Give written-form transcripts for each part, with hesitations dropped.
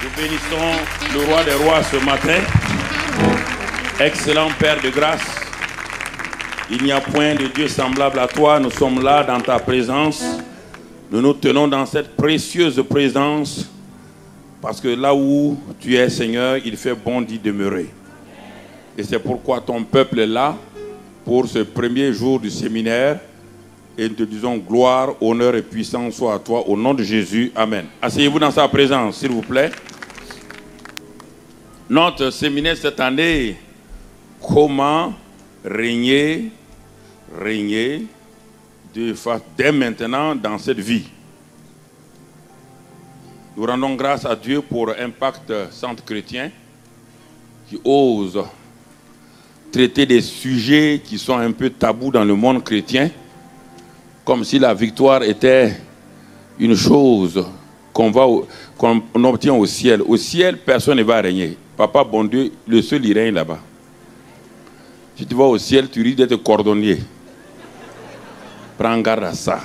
Nous bénissons le roi des rois ce matin. Excellent Père de grâce. Il n'y a point de Dieu semblable à toi. Nous sommes là dans ta présence. Nous nous tenons dans cette précieuse présence. Parce que là où tu es, Seigneur, il fait bon d'y demeurer. Et c'est pourquoi ton peuple est là pour ce premier jour du séminaire. Et nous te disons gloire, honneur et puissance soit à toi au nom de Jésus. Amen. Asseyez-vous dans sa présence, s'il vous plaît. Notre séminaire cette année, comment régner dès maintenant dans cette vie. Nous rendons grâce à Dieu pour Impact Centre Chrétien qui ose traiter des sujets qui sont un peu tabous dans le monde chrétien, comme si la victoire était une chose qu'on obtient au ciel. Au ciel, personne ne va régner. Papa, bon Dieu, le seul, il règne là-bas. Si tu vas au ciel, tu risques d'être cordonnier. Prends garde à ça.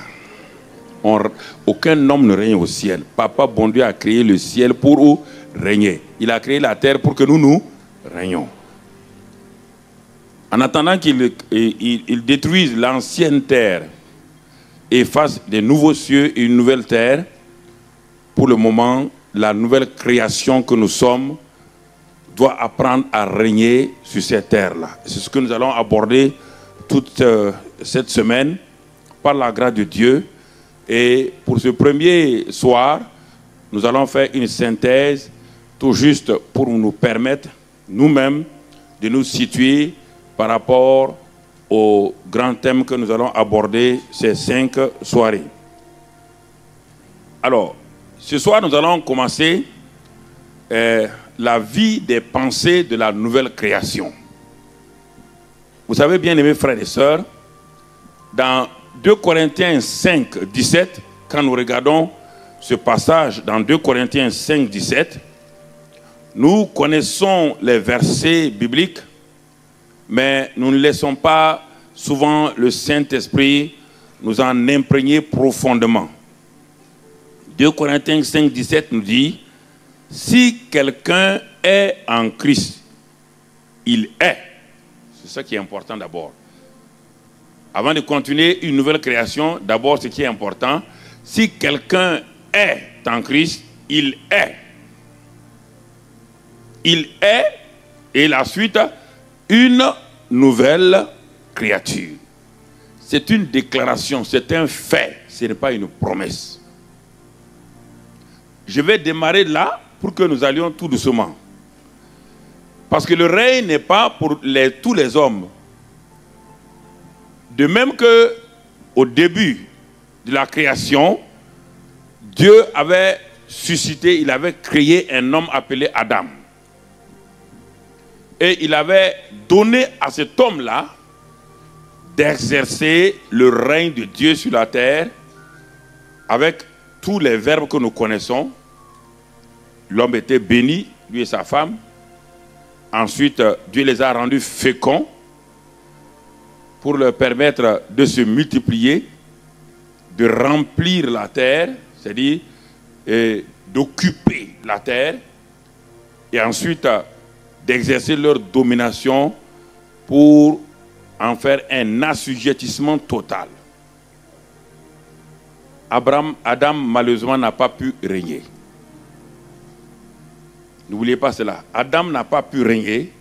Aucun homme ne règne au ciel. Papa, bon Dieu, a créé le ciel pour régner. Il a créé la terre pour que nous régnons. En attendant qu'il détruise l'ancienne terre et fasse des nouveaux cieux et une nouvelle terre, pour le moment, la nouvelle création que nous sommes doit apprendre à régner sur cette terre-là. C'est ce que nous allons aborder toute cette semaine, par la grâce de Dieu. Et pour ce premier soir, nous allons faire une synthèse, tout juste pour nous permettre, nous-mêmes, de nous situer par rapport au grand thème que nous allons aborder ces 5 soirées. Alors, ce soir, nous allons commencer la vie des pensées de la nouvelle création. Vous savez, bien aimés frères et sœurs, dans 2 Corinthiens 5, 17, quand nous regardons ce passage dans 2 Corinthiens 5, 17, nous connaissons les versets bibliques, mais nous ne laissons pas souvent le Saint-Esprit nous en imprégner profondément. 2 Corinthiens 5, 17 nous dit, si quelqu'un est en Christ, il est. C'est ça qui est important d'abord. Avant de continuer une nouvelle création, d'abord ce qui est important, si quelqu'un est en Christ, il est. Il est, et la suite, une nouvelle créature. C'est une déclaration, c'est un fait, ce n'est pas une promesse. Je vais démarrer là pour que nous allions tout doucement. Parce que le règne n'est pas pour tous les hommes. De même que au début de la création, Dieu avait suscité, il avait créé un homme appelé Adam. Et il avait donné à cet homme-là d'exercer le règne de Dieu sur la terre avec tous les verbes que nous connaissons. L'homme était béni, lui et sa femme. Ensuite, Dieu les a rendus féconds pour leur permettre de se multiplier, de remplir la terre, c'est-à-dire d'occuper la terre, et ensuite d'exercer leur domination pour en faire un assujettissement total. Adam, malheureusement, n'a pas pu régner. N'oubliez pas cela. Adam n'a pas pu régner.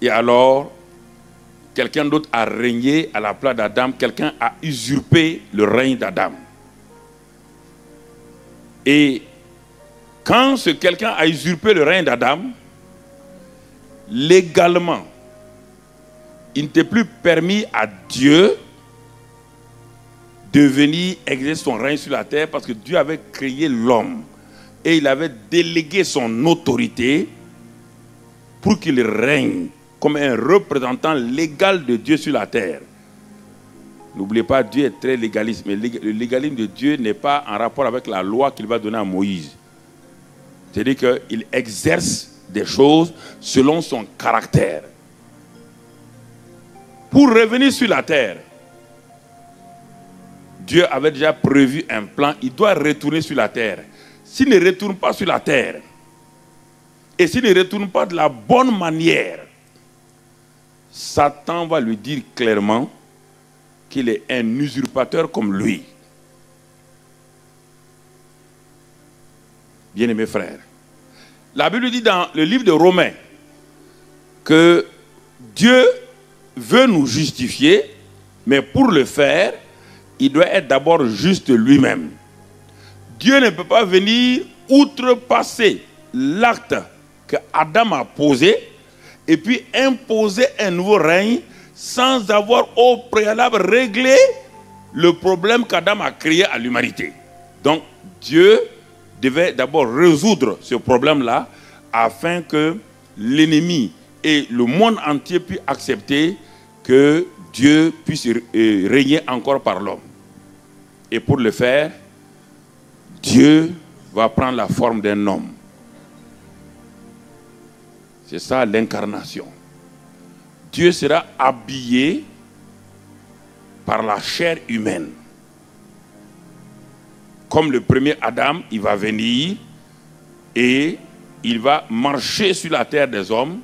Et alors, quelqu'un d'autre a régné à la place d'Adam. Quelqu'un a usurpé le règne d'Adam. Et quand ce quelqu'un a usurpé le règne d'Adam, légalement, il n'était plus permis à Dieu de venir exercer son règne sur la terre parce que Dieu avait créé l'homme. Et il avait délégué son autorité pour qu'il règne comme un représentant légal de Dieu sur la terre. N'oubliez pas, Dieu est très légaliste, mais le légalisme de Dieu n'est pas en rapport avec la loi qu'il va donner à Moïse. C'est-à-dire qu'il exerce des choses selon son caractère. Pour revenir sur la terre, Dieu avait déjà prévu un plan, il doit retourner sur la terre. S'il ne retourne pas sur la terre, Et s'il ne retourne pas de la bonne manière, Satan va lui dire clairement qu'il est un usurpateur comme lui. Bien-aimés frères, la Bible dit dans le livre de Romains que Dieu veut nous justifier, mais pour le faire, il doit être d'abord juste lui-même. Dieu ne peut pas venir outrepasser l'acte que Adam a posé et puis imposer un nouveau règne sans avoir au préalable réglé le problème qu'Adam a créé à l'humanité. Donc Dieu devait d'abord résoudre ce problème-là afin que l'ennemi et le monde entier puissent accepter que Dieu puisse régner encore par l'homme. Et pour le faire, Dieu va prendre la forme d'un homme. C'est ça l'incarnation. Dieu sera habillé par la chair humaine. Comme le premier Adam, il va venir et il va marcher sur la terre des hommes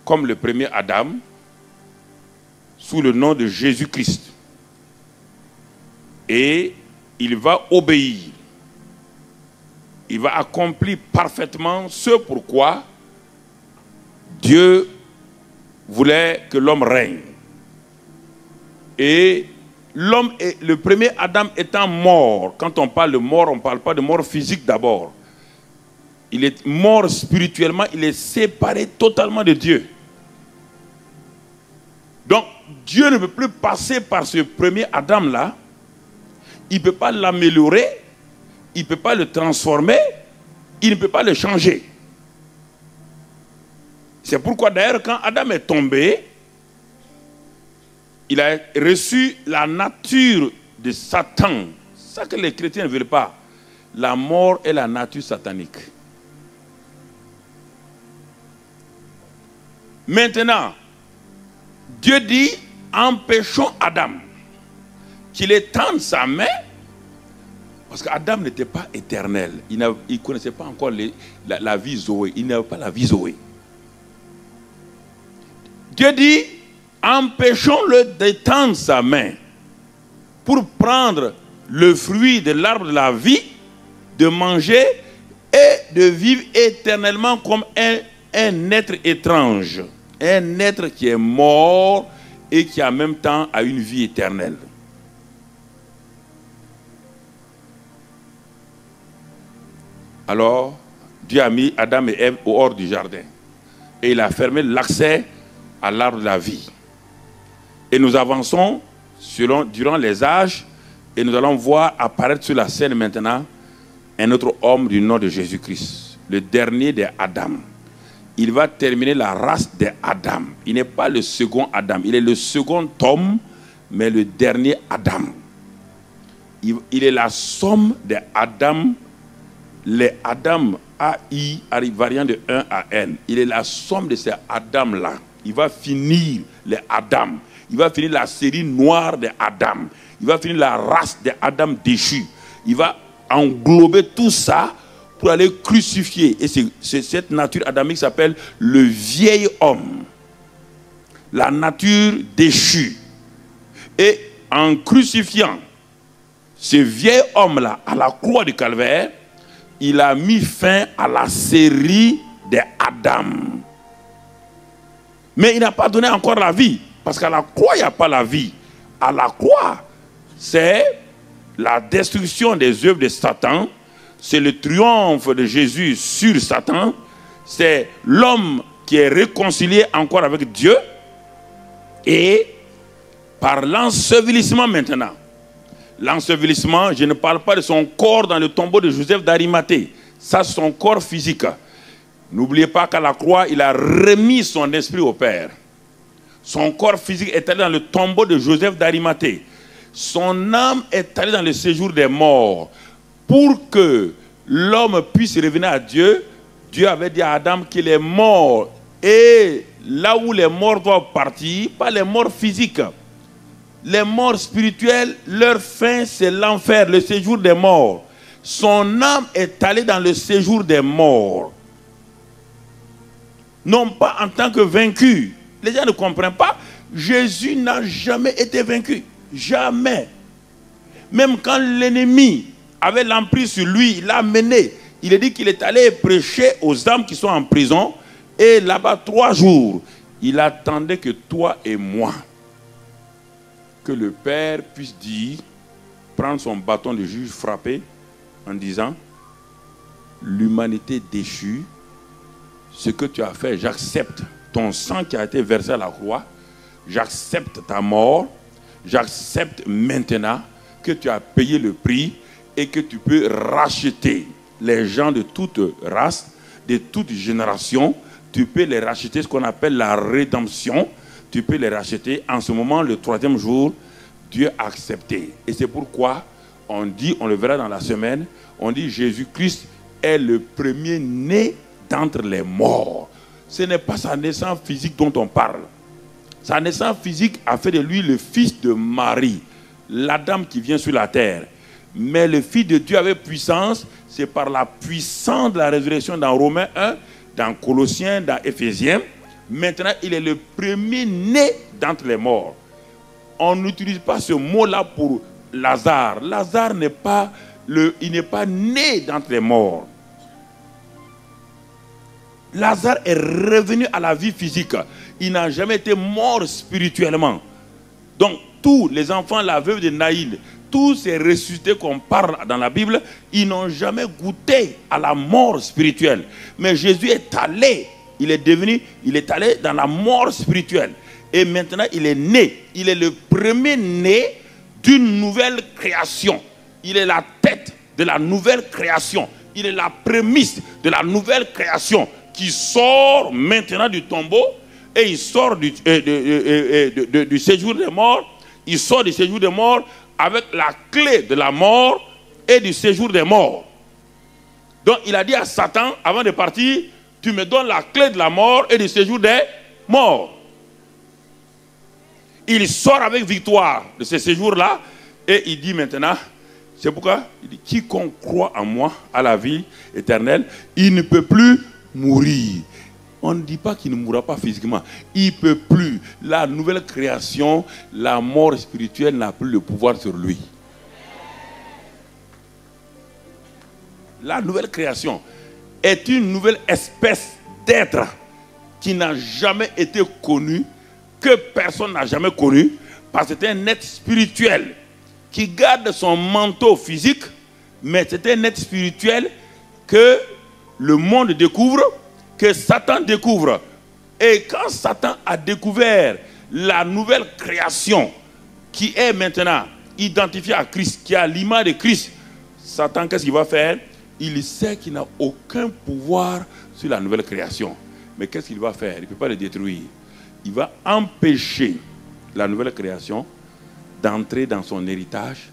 comme le premier Adam sous le nom de Jésus-Christ. Et il va obéir. Il va accomplir parfaitement ce pourquoi Dieu voulait que l'homme règne. Et l'homme, le premier Adam étant mort, quand on parle de mort, on ne parle pas de mort physique d'abord. Il est mort spirituellement, il est séparé totalement de Dieu. Donc, Dieu ne peut plus passer par ce premier Adam-là. Il ne peut pas l'améliorer, il ne peut pas le transformer, il ne peut pas le changer. C'est pourquoi d'ailleurs quand Adam est tombé, il a reçu la nature de Satan. C'est ça que les chrétiens ne veulent pas. La mort est la nature satanique. Maintenant, Dieu dit, empêchons Adam qu'il étende sa main, parce qu'Adam n'était pas éternel. Il ne connaissait pas encore la vie Zoé. Il n'avait pas la vie Zoé. Dieu dit, empêchons-le d'étendre sa main pour prendre le fruit de l'arbre de la vie, de manger et de vivre éternellement comme un être étrange. Un être qui est mort et qui en même temps a une vie éternelle. Alors, Dieu a mis Adam et Ève au hors du jardin. Et il a fermé l'accès à l'arbre de la vie. Et nous avançons durant les âges et nous allons voir apparaître sur la scène maintenant un autre homme du nom de Jésus-Christ, le dernier des Adam. Il va terminer la race des Adam. Il n'est pas le second Adam, il est le second homme, mais le dernier Adam. Il est la somme des Adam, les Adam AI, variant de 1 à N. Il est la somme de ces Adam-là. Il va finir les Adam. Il va finir la série noire des Adam. Il va finir la race des Adam déchus. Il va englober tout ça pour aller crucifier. Et cette nature adamique s'appelle le vieil homme. La nature déchue. Et en crucifiant ce vieil homme-là à la croix du calvaire, il a mis fin à la série des Adam. Mais il n'a pas donné encore la vie. Parce qu'à la croix, il n'y a pas la vie. À la croix, c'est la destruction des œuvres de Satan. C'est le triomphe de Jésus sur Satan. C'est l'homme qui est réconcilié encore avec Dieu. Et par l'ensevelissement maintenant. L'ensevelissement, je ne parle pas de son corps dans le tombeau de Joseph d'Arimathée. Ça, c'est son corps physique. N'oubliez pas qu'à la croix, il a remis son esprit au Père. Son corps physique est allé dans le tombeau de Joseph d'Arimathée. Son âme est allée dans le séjour des morts. Pour que l'homme puisse revenir à Dieu, Dieu avait dit à Adam qu'il est mort. Et là où les morts doivent partir, pas les morts physiques. Les morts spirituels, leur fin, c'est l'enfer, le séjour des morts. Son âme est allée dans le séjour des morts. non pas en tant que vaincu. Les gens ne comprennent pas. Jésus n'a jamais été vaincu. Jamais. Même quand l'ennemi avait l'emprise sur lui, il l'a mené. Il a dit qu'il est allé prêcher aux âmes qui sont en prison. Et là-bas, 3 jours, il attendait que toi et moi, que le Père puisse dire, prendre son bâton de juge, frapper, en disant, l'humanité déchue, ce que tu as fait, j'accepte ton sang qui a été versé à la croix, j'accepte ta mort, j'accepte maintenant que tu as payé le prix et que tu peux racheter les gens de toute race, de toute génération. Tu peux les racheter, ce qu'on appelle la rédemption. Tu peux les racheter. En ce moment, le 3e jour, Dieu a accepté. Et c'est pourquoi on dit, on le verra dans la semaine, on dit Jésus-Christ est le premier-né d'entre les morts. Ce n'est pas sa naissance physique dont on parle. Sa naissance physique a fait de lui le fils de Marie, l'Adam qui vient sur la terre. Mais le Fils de Dieu avec puissance, c'est par la puissance de la résurrection dans Romains 1, dans Colossiens, dans Éphésiens. Maintenant, il est le premier-né d'entre les morts. On n'utilise pas ce mot-là pour Lazare. Lazare n'est pas né d'entre les morts. Lazare est revenu à la vie physique. Il n'a jamais été mort spirituellement. Donc, tous les enfants, la veuve de Naïl, tous ces ressuscités qu'on parle dans la Bible, ils n'ont jamais goûté à la mort spirituelle. Mais Jésus est allé, il est allé dans la mort spirituelle. Et maintenant, il est né. Il est le premier-né d'une nouvelle création. Il est la tête de la nouvelle création. Il est la prémisse de la nouvelle création qui sort maintenant du tombeau et il sort du séjour des morts. Il sort du séjour des morts avec la clé de la mort et du séjour des morts. Donc il a dit à Satan, avant de partir, tu me donnes la clé de la mort et du séjour des morts. Il sort avec victoire de ce séjour-là et il dit maintenant, c'est pourquoi il dit, quiconque croit en moi, à la vie éternelle, il ne peut plus mourir. On ne dit pas qu'il ne mourra pas physiquement. Il ne peut plus. La nouvelle création, la mort spirituelle n'a plus le pouvoir sur lui. La nouvelle création est une nouvelle espèce d'être qui n'a jamais été connue, que personne n'a jamais connue, parce que c'est un être spirituel qui garde son manteau physique, mais c'est un être spirituel que le monde découvre, que Satan découvre. Et quand Satan a découvert la nouvelle création qui est maintenant identifiée à Christ, qui a l'image de Christ, Satan, qu'est-ce qu'il va faire? Il sait qu'il n'a aucun pouvoir sur la nouvelle création. Mais qu'est-ce qu'il va faire? Il ne peut pas le détruire. Il va empêcher la nouvelle création d'entrer dans son héritage,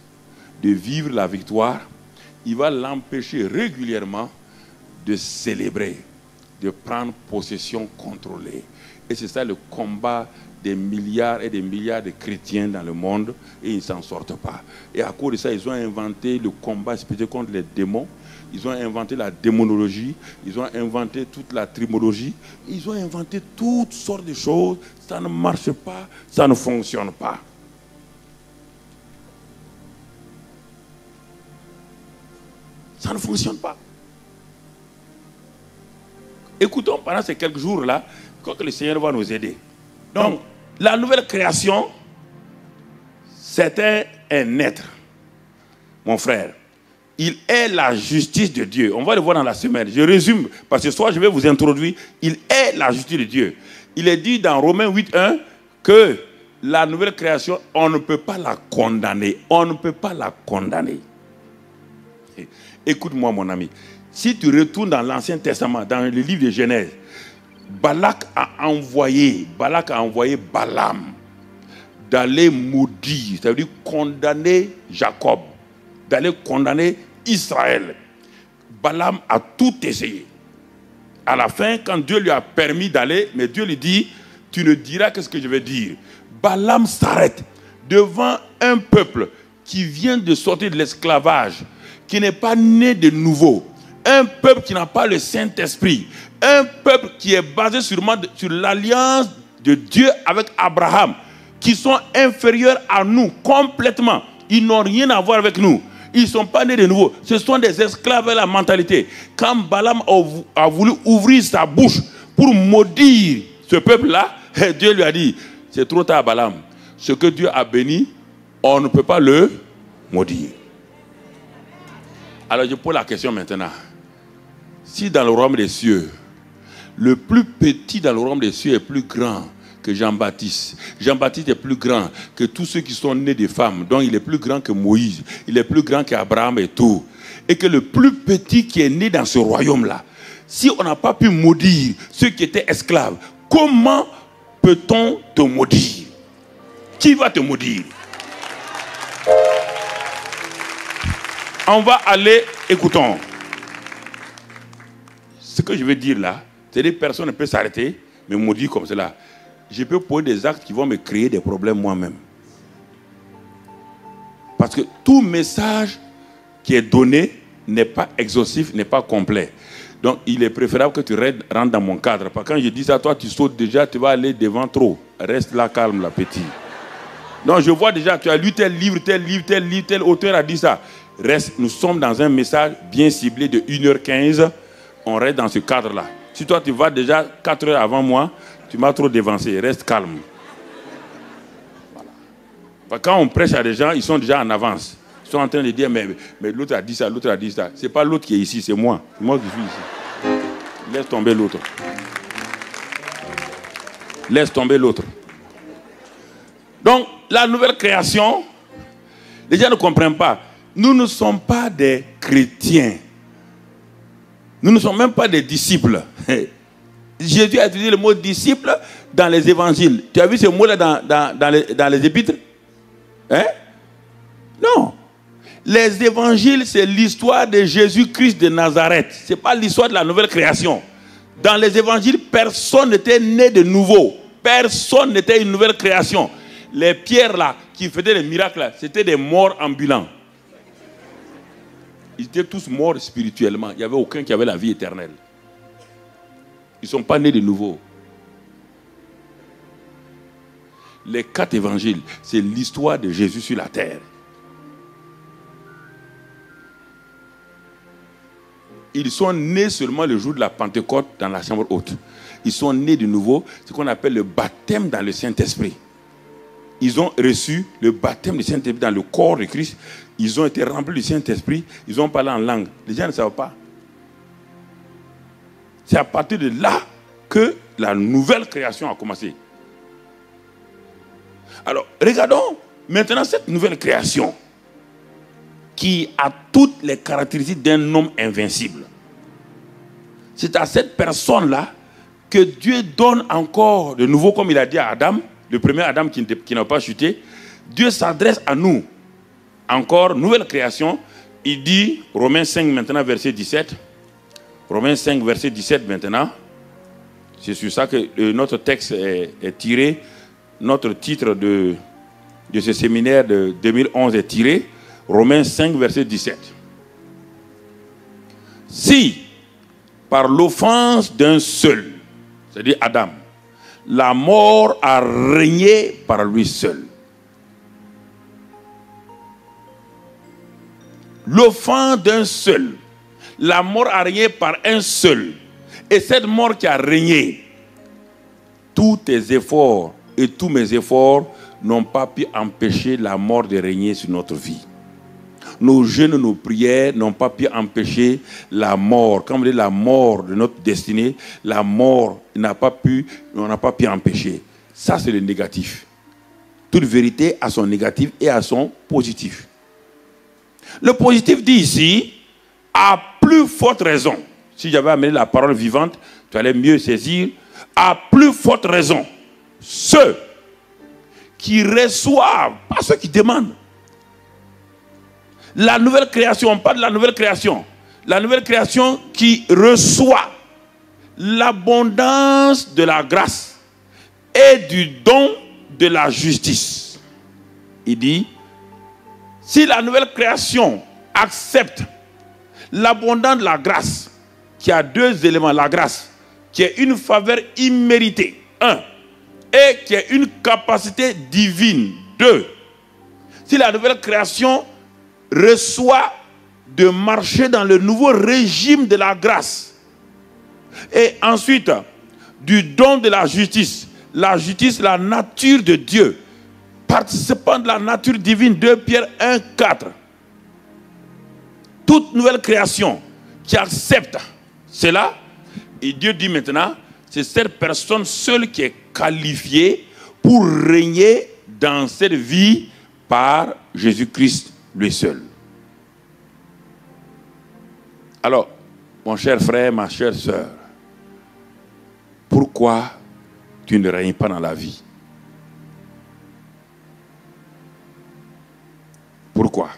de vivre la victoire. Il va l'empêcher régulièrement de célébrer, de prendre possession contrôlée. Et c'est ça le combat des milliards et des milliards de chrétiens dans le monde, et ils ne s'en sortent pas. Et à cause de ça, ils ont inventé le combat spirituel contre les démons, ils ont inventé la démonologie, ils ont inventé toute la trimologie, ils ont inventé toutes sortes de choses. Ça ne marche pas, ça ne fonctionne pas. Ça ne fonctionne pas. Écoutons pendant ces quelques jours-là, que le Seigneur va nous aider. Donc, la nouvelle création, c'était un être, mon frère. Il est la justice de Dieu. On va le voir dans la semaine. Je résume, parce que ce soir, je vais vous introduire. Il est la justice de Dieu. Il est dit dans Romains 8.1 que la nouvelle création, on ne peut pas la condamner. On ne peut pas la condamner. Écoute-moi, mon ami. Si tu retournes dans l'Ancien Testament, dans le livre de Genèse, Balak a envoyé Balaam d'aller maudire, ça veut dire condamner Jacob, d'aller condamner Israël. Balaam a tout essayé. À la fin, quand Dieu lui a permis d'aller, mais Dieu lui dit, tu ne diras que ce que je vais dire. Balaam s'arrête devant un peuple qui vient de sortir de l'esclavage, qui n'est pas né de nouveau. un peuple qui n'a pas le Saint-Esprit, un peuple qui est basé sur l'alliance de Dieu avec Abraham, qui sont inférieurs à nous complètement. Ils n'ont rien à voir avec nous. Ils ne sont pas nés de nouveau. Ce sont des esclaves à la mentalité. Quand Balaam a voulu ouvrir sa bouche pour maudire ce peuple-là, Dieu lui a dit, c'est trop tard Balaam. Ce que Dieu a béni, on ne peut pas le maudire. Alors je pose la question maintenant. Si dans le royaume des cieux, le plus petit dans le royaume des cieux est plus grand que Jean-Baptiste. Jean-Baptiste est plus grand que tous ceux qui sont nés de femmes. Donc il est plus grand que Moïse. Il est plus grand qu'Abraham et tout. Et que le plus petit qui est né dans ce royaume-là, si on n'a pas pu maudire ceux qui étaient esclaves, comment peut-on te maudire? Qui va te maudire? On va aller, écoutons. Ce que je veux dire là, c'est que personne ne peut s'arrêter, me maudire comme cela. Je peux poser des actes qui vont me créer des problèmes moi-même. Parce que tout message qui est donné n'est pas exhaustif, n'est pas complet. Donc il est préférable que tu rentres dans mon cadre. Parce que quand je dis ça, toi tu sautes déjà, tu vas aller devant trop. Reste là calme, là, petit. Donc je vois déjà, tu as lu tel livre, tel auteur a dit ça. Reste, nous sommes dans un message bien ciblé de 1h15. On reste dans ce cadre-là. Si toi tu vas déjà 4 heures avant moi, tu m'as trop dévancé. Reste calme. Voilà. Quand on prêche à des gens, ils sont déjà en avance. Ils sont en train de dire, mais l'autre a dit ça, l'autre a dit ça. Ce n'est pas l'autre qui est ici, c'est moi. C'est moi qui suis ici. Laisse tomber l'autre. Laisse tomber l'autre. Donc, la nouvelle création, les gens ne comprennent pas. Nous ne sommes pas des chrétiens. Nous ne sommes même pas des disciples. Jésus a utilisé le mot disciple dans les évangiles. Tu as vu ce mot-là dans les épîtres? Hein? Non. Les évangiles, c'est l'histoire de Jésus-Christ de Nazareth. Ce n'est pas l'histoire de la nouvelle création. Dans les évangiles, personne n'était né de nouveau. Personne n'était une nouvelle création. Les pierres là, qui faisaient les miracles là, c'était des morts ambulants. Ils étaient tous morts spirituellement. Il n'y avait aucun qui avait la vie éternelle. Ils ne sont pas nés de nouveau. Les 4 évangiles, c'est l'histoire de Jésus sur la terre. Ils sont nés seulement le jour de la Pentecôte dans la chambre haute. Ils sont nés de nouveau, ce qu'on appelle le baptême dans le Saint-Esprit. Ils ont reçu le baptême du Saint-Esprit dans le corps de Christ. Ils ont été remplis du Saint-Esprit. Ils ont parlé en langue. Les gens ne savent pas. C'est à partir de là que la nouvelle création a commencé. Alors, regardons maintenant cette nouvelle création qui a toutes les caractéristiques d'un homme invincible. C'est à cette personne-là que Dieu donne encore de nouveau, comme il a dit à Adam, le premier Adam qui n'a pas chuté. Dieu s'adresse à nous. Encore, nouvelle création. Il dit, Romains 5 maintenant, verset 17. Romains 5, verset 17 maintenant. C'est sur ça que notre texte est tiré. Notre titre de ce séminaire de 2011 est tiré. Romains 5, verset 17. Si, par l'offense d'un seul, c'est-à-dire Adam, la mort a régné par lui seul. L'offense d'un seul. La mort a régné par un seul. Et cette mort qui a régné, tous tes efforts et tous mes efforts n'ont pas pu empêcher la mort de régner sur notre vie. Nos jeûnes, nos prières n'ont pas pu empêcher la mort. Comme on dit, la mort de notre destinée, la mort on n'a pas pu empêcher. Ça, c'est le négatif. Toute vérité a son négatif et a son positif. Le positif dit ici, à plus forte raison, si j'avais amené la parole vivante, tu allais mieux saisir, à plus forte raison, ceux qui reçoivent, pas ceux qui demandent. La nouvelle création, on parle de la nouvelle création. La nouvelle création qui reçoit l'abondance de la grâce et du don de la justice. Il dit, si la nouvelle création accepte l'abondance de la grâce, qui a deux éléments. La grâce, qui est une faveur imméritée, 1, et qui est une capacité divine, 2. Si la nouvelle création reçoit de marcher dans le nouveau régime de la grâce, et ensuite du don de la justice, la nature de Dieu, participant de la nature divine, 2 Pierre 1, 4. Toute nouvelle création qui accepte cela, et Dieu dit maintenant, c'est cette personne seule qui est qualifiée pour régner dans cette vie par Jésus-Christ lui seul. Alors, mon cher frère, ma chère sœur, pourquoi tu ne règnes pas dans la vie? Pourquoi?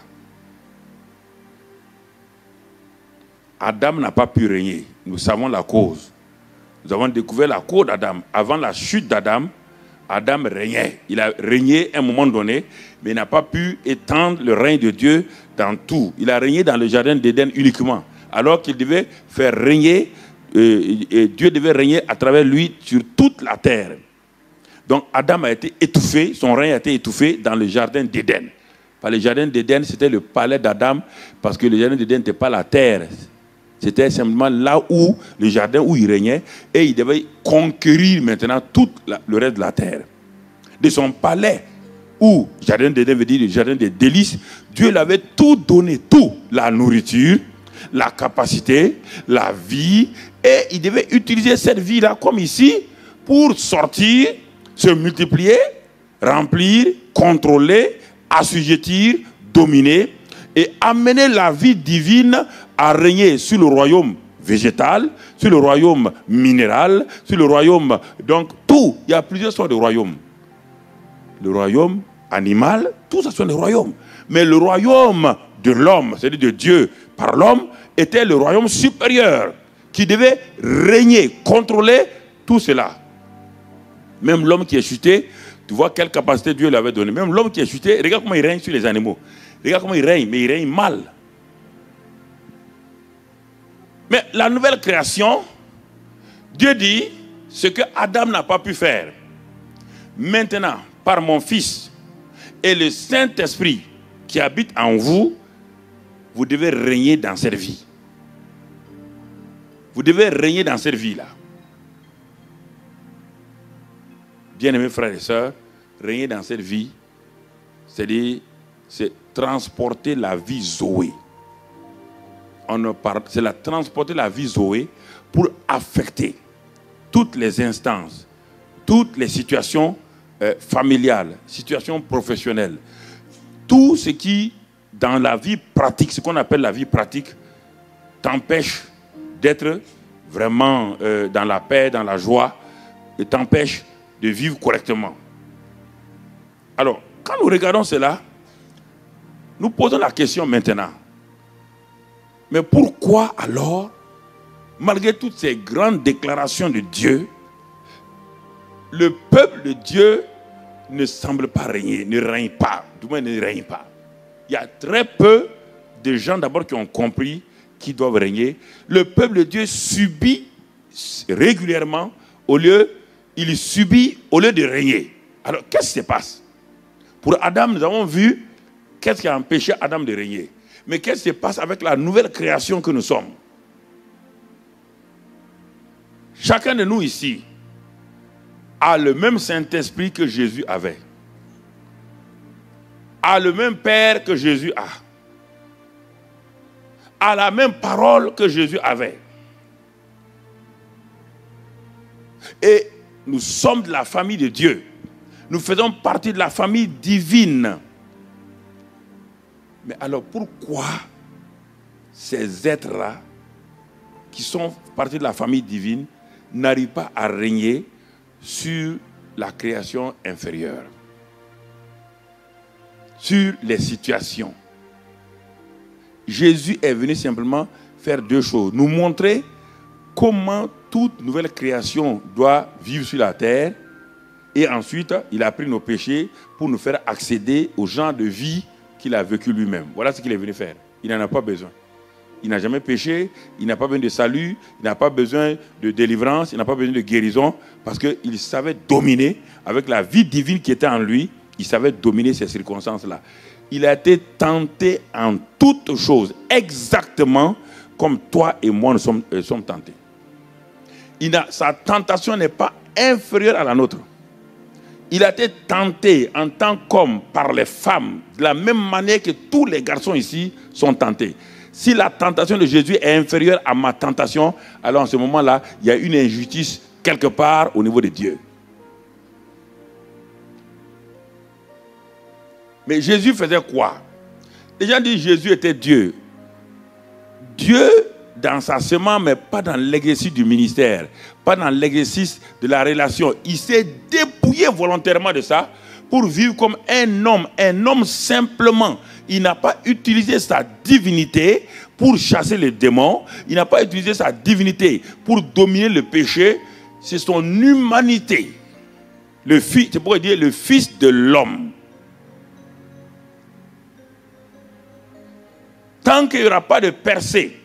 Adam n'a pas pu régner. Nous savons la cause. Nous avons découvert la cause d'Adam. Avant la chute d'Adam, Adam régnait. Il a régné à un moment donné, mais il n'a pas pu étendre le règne de Dieu dans tout. Il a régné dans le jardin d'Éden uniquement, alors qu'il devait faire régner, et Dieu devait régner à travers lui sur toute la terre. Donc Adam a été étouffé, son règne a été étouffé dans le jardin d'Éden. Le jardin d'Éden, c'était le palais d'Adam, parce que le jardin d'Éden n'était pas la terre. C'était simplement là où, le jardin où il régnait, et il devait conquérir maintenant tout le reste de la terre. De son palais, où, jardin d'Éden veut dire le jardin des délices, Dieu lui avait tout donné, tout, la nourriture, la capacité, la vie, et il devait utiliser cette vie-là, comme ici, pour sortir, se multiplier, remplir, contrôler, assujettir, dominer, et amener la vie divine à régner sur le royaume végétal, sur le royaume minéral, sur le royaume, donc tout. Il y a plusieurs sortes de royaumes. Le royaume animal, tout ça sont des royaumes. Mais le royaume de l'homme, c'est-à-dire de Dieu par l'homme, était le royaume supérieur qui devait régner, contrôler tout cela. Même l'homme qui est chuté, tu vois quelle capacité Dieu lui avait donnée. Même l'homme qui est chuté, regarde comment il règne sur les animaux. Regarde comment il règne, mais il règne mal. Mais la nouvelle création, Dieu dit, ce que Adam n'a pas pu faire, maintenant, par mon Fils et le Saint-Esprit qui habite en vous, vous devez régner dans cette vie. Vous devez régner dans cette vie-là. Bien-aimés frères et sœurs, régner dans cette vie, c'est-à-dire, c'est transporter la vie Zoé. C'est transporter la vie Zoé pour affecter toutes les instances, toutes les situations familiales, situations professionnelles. Tout ce qui, dans la vie pratique, ce qu'on appelle la vie pratique, t'empêche d'être vraiment dans la paix, dans la joie, et t'empêche de vivre correctement. Alors, quand nous regardons cela, nous posons la question maintenant. Mais pourquoi alors, malgré toutes ces grandes déclarations de Dieu, le peuple de Dieu ne semble pas régner, ne règne pas, du moins ne règne pas? Il y a très peu de gens d'abord qui ont compris qu'ils doivent régner. Le peuple de Dieu subit régulièrement, il subit au lieu de régner. Alors qu'est-ce qui se passe? Pour Adam, nous avons vu qu'est-ce qui a empêché Adam de régner. Mais qu'est-ce qui se passe avec la nouvelle création que nous sommes? Chacun de nous ici a le même Saint-Esprit que Jésus avait. A le même Père que Jésus a. A la même parole que Jésus avait. Et nous sommes de la famille de Dieu. Nous faisons partie de la famille divine. Mais alors pourquoi ces êtres-là, qui sont partie de la famille divine, n'arrivent pas à régner sur la création inférieure, sur les situations? Jésus est venu simplement faire deux choses. Nous montrer comment toute nouvelle création doit vivre sur la terre. Et ensuite, il a pris nos péchés pour nous faire accéder au genre de vie qu'il a vécu lui-même. Voilà ce qu'il est venu faire. Il n'en a pas besoin. il n'a jamais péché, il n'a pas besoin de salut, il n'a pas besoin de délivrance, il n'a pas besoin de guérison, parce qu'il savait dominer, avec la vie divine qui était en lui, il savait dominer ces circonstances-là. Il a été tenté en toutes choses, exactement comme toi et moi nous sommes tentés. Sa tentation n'est pas inférieure à la nôtre. Il a été tenté en tant qu'homme par les femmes, de la même manière que tous les garçons ici sont tentés. Si la tentation de Jésus est inférieure à ma tentation, alors en ce moment-là, il y a une injustice quelque part au niveau de Dieu. Mais Jésus faisait quoi? Les gens disent que Jésus était Dieu. Dieu dans sa semence, mais pas dans l'exercice du ministère, pas dans l'exercice de la relation. Il s'est dépouillé volontairement de ça pour vivre comme un homme simplement. Il n'a pas utilisé sa divinité pour chasser les démons. Il n'a pas utilisé sa divinité pour dominer le péché. C'est son humanité. C'est pour dire le Fils de l'homme. Tant qu'il n'y aura pas de percée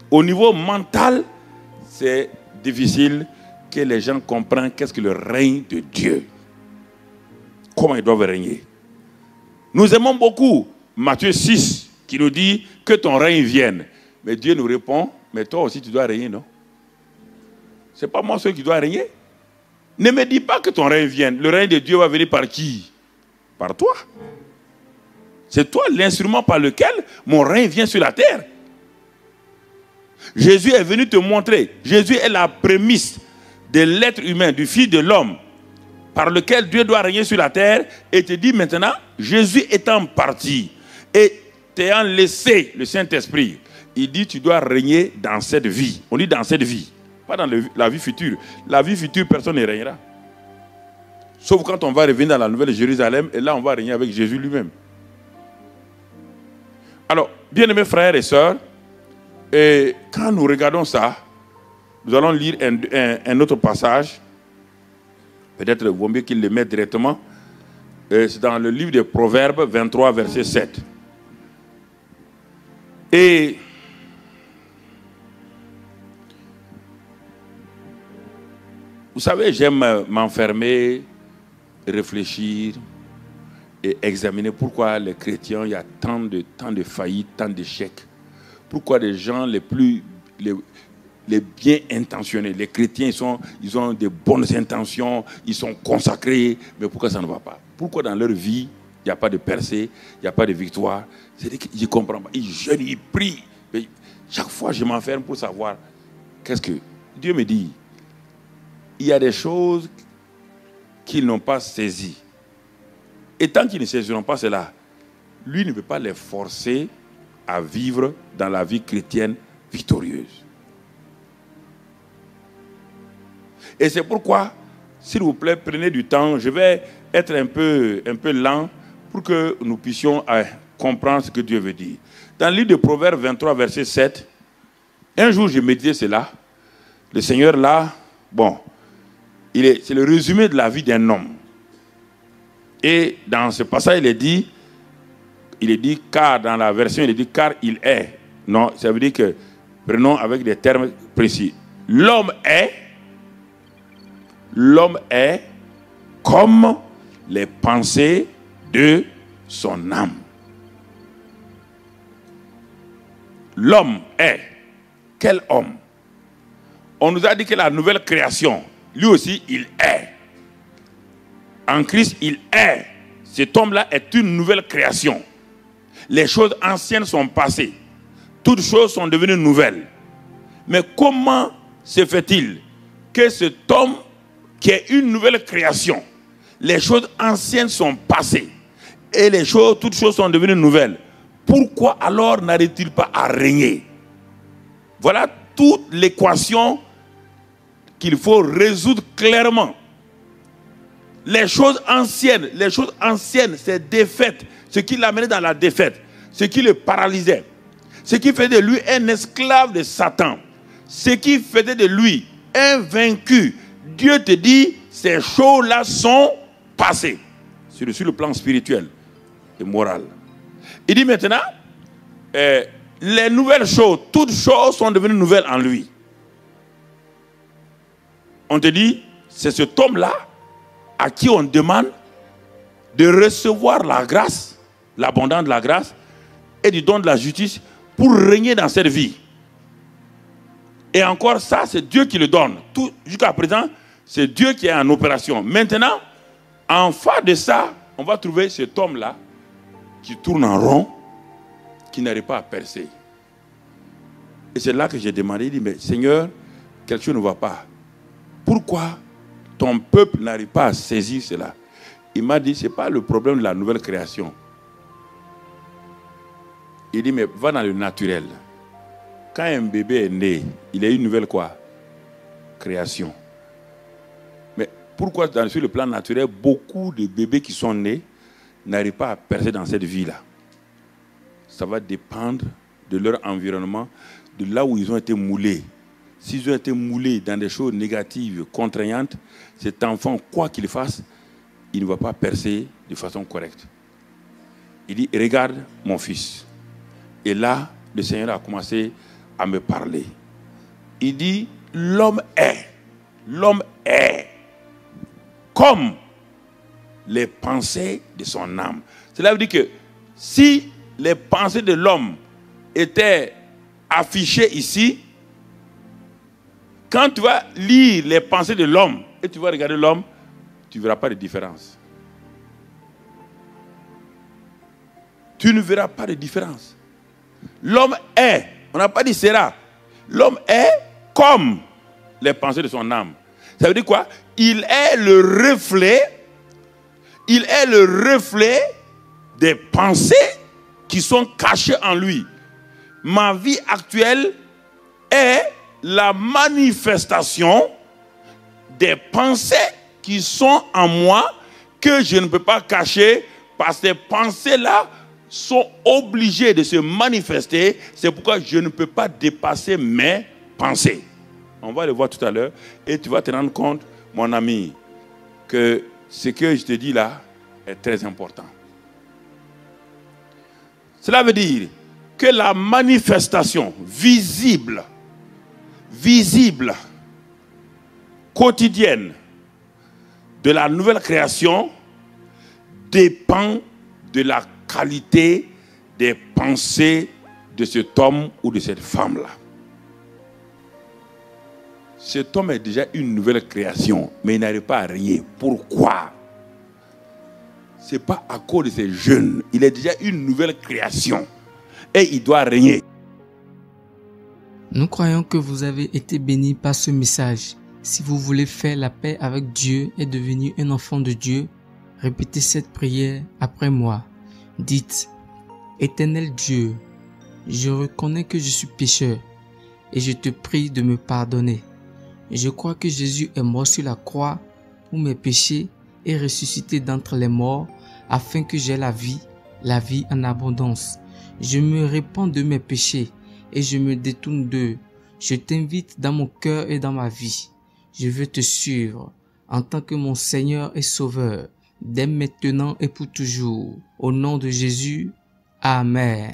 au niveau mental, c'est difficile que les gens comprennent qu'est-ce que le règne de Dieu. Comment ils doivent régner. Nous aimons beaucoup Matthieu 6 qui nous dit que ton règne vienne. Mais Dieu nous répond, mais toi aussi tu dois régner, non? Ce n'est pas moi seul qui dois régner. Ne me dis pas que ton règne vienne. Le règne de Dieu va venir par qui? Par toi. C'est toi l'instrument par lequel mon règne vient sur la terre. Jésus est venu te montrer. Jésus est la prémisse de l'être humain, du Fils de l'homme, par lequel Dieu doit régner sur la terre. Et te dit maintenant, Jésus étant parti et t'ayant laissé le Saint-Esprit, il dit tu dois régner dans cette vie. On dit dans cette vie, pas dans la vie future. La vie future, personne ne régnera. Sauf quand on va revenir dans la Nouvelle Jérusalem, et là on va régner avec Jésus lui-même. Alors, bien-aimés frères et sœurs, et quand nous regardons ça, nous allons lire un autre passage. Peut-être il vaut mieux qu'il le mette directement. C'est dans le livre des Proverbes 23, verset 7. Et vous savez, j'aime m'enfermer, réfléchir et examiner pourquoi les chrétiens, il y a tant de faillites, tant d'échecs. Pourquoi les gens les bien intentionnés, les chrétiens, ils ont de bonnes intentions, ils sont consacrés, mais pourquoi ça ne va pas? Pourquoi dans leur vie, il n'y a pas de percée, il n'y a pas de victoire? C'est-à-dire que je ne comprends pas. Ils jeûnent, ils prient. Mais chaque fois, je m'enferme pour savoir qu'est-ce que Dieu me dit. Il y a des choses qu'ils n'ont pas saisies. Et tant qu'ils ne saisiront pas cela, lui ne peut pas les forcer à vivre dans la vie chrétienne victorieuse. Et c'est pourquoi, s'il vous plaît, prenez du temps. Je vais être un peu lent pour que nous puissions comprendre ce que Dieu veut dire. Dans le livre de Proverbes 23, verset 7, un jour je méditais cela. Le Seigneur là, bon, c'est le résumé de la vie d'un homme. Et dans ce passage, il est dit car, dans la version, il est dit car il est. Non, ça veut dire que, prenons avec des termes précis. L'homme est comme les pensées de son âme. L'homme est. Quel homme? On nous a dit que la nouvelle création, lui aussi, il est. En Christ, il est. Cet homme-là est une nouvelle création. Les choses anciennes sont passées. Toutes choses sont devenues nouvelles. Mais comment se fait-il que cet homme qui est une nouvelle création, les choses anciennes sont passées et toutes choses sont devenues nouvelles? Pourquoi alors n'arrive-t-il pas à régner? Voilà toute l'équation qu'il faut résoudre clairement. Les choses anciennes, c'est défaite. Ce qui l'amenait dans la défaite, ce qui le paralysait, ce qui faisait de lui un esclave de Satan, ce qui faisait de lui un vaincu. Dieu te dit, ces choses-là sont passées. Sur le plan spirituel et moral. Il dit maintenant, les nouvelles choses, toutes choses sont devenues nouvelles en lui. On te dit, c'est cet homme-là à qui on demande de recevoir la grâce, l'abondance de la grâce et du don de la justice pour régner dans cette vie. Et encore ça, c'est Dieu qui le donne. Jusqu'à présent, c'est Dieu qui est en opération. Maintenant, en face de ça, on va trouver cet homme-là qui tourne en rond, qui n'arrive pas à percer. Et c'est là que j'ai demandé, il dit, mais Seigneur, quelque chose ne va pas. Pourquoi ton peuple n'arrive pas à saisir cela? Il m'a dit, ce n'est pas le problème de la nouvelle création. Il dit, mais va dans le naturel. Quand un bébé est né, il a une nouvelle quoi? Création. Mais pourquoi sur le plan naturel, beaucoup de bébés qui sont nés n'arrivent pas à percer dans cette vie-là? Ça va dépendre de leur environnement, de là où ils ont été moulés. S'ils ont été moulés dans des choses négatives, contraignantes, cet enfant, quoi qu'il fasse, il ne va pas percer de façon correcte. Il dit, regarde mon fils. Et là, le Seigneur a commencé à me parler. Il dit, l'homme est comme les pensées de son âme. Cela veut dire que si les pensées de l'homme étaient affichées ici, quand tu vas lire les pensées de l'homme et tu vas regarder l'homme, tu ne verras pas de différence. Tu ne verras pas de différence. L'homme est, on n'a pas dit sera. L'homme est comme les pensées de son âme. Ça veut dire quoi? Il est le reflet des pensées qui sont cachées en lui. Ma vie actuelle est la manifestation des pensées qui sont en moi que je ne peux pas cacher parce que ces pensées-là sont obligées de se manifester. C'est pourquoi je ne peux pas dépasser mes pensées. On va le voir tout à l'heure et tu vas te rendre compte, mon ami, que ce que je te dis là est très important. Cela veut dire que la manifestation visible, quotidienne de la nouvelle création dépend de la qualité des pensées de cet homme ou de cette femme-là. Cet homme est déjà une nouvelle création, mais il n'arrive pas à régner. Pourquoi? Ce n'est pas à cause de ces jeunes. Il est déjà une nouvelle création et il doit régner. Nous croyons que vous avez été bénis par ce message. Si vous voulez faire la paix avec Dieu et devenir un enfant de Dieu, répétez cette prière après moi. Dites, Éternel Dieu, je reconnais que je suis pécheur et je te prie de me pardonner. Je crois que Jésus est mort sur la croix pour mes péchés et ressuscité d'entre les morts afin que j'aie la vie en abondance. Je me répands de mes péchés et je me détourne d'eux. Je t'invite dans mon cœur et dans ma vie. Je veux te suivre en tant que mon Seigneur et Sauveur, dès maintenant et pour toujours. Au nom de Jésus, Amen.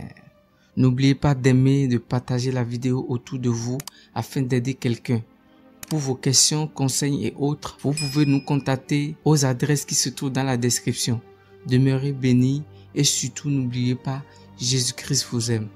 N'oubliez pas d'aimer et de partager la vidéo autour de vous afin d'aider quelqu'un. Pour vos questions, conseils et autres, vous pouvez nous contacter aux adresses qui se trouvent dans la description. Demeurez bénis et surtout n'oubliez pas, Jésus-Christ vous aime.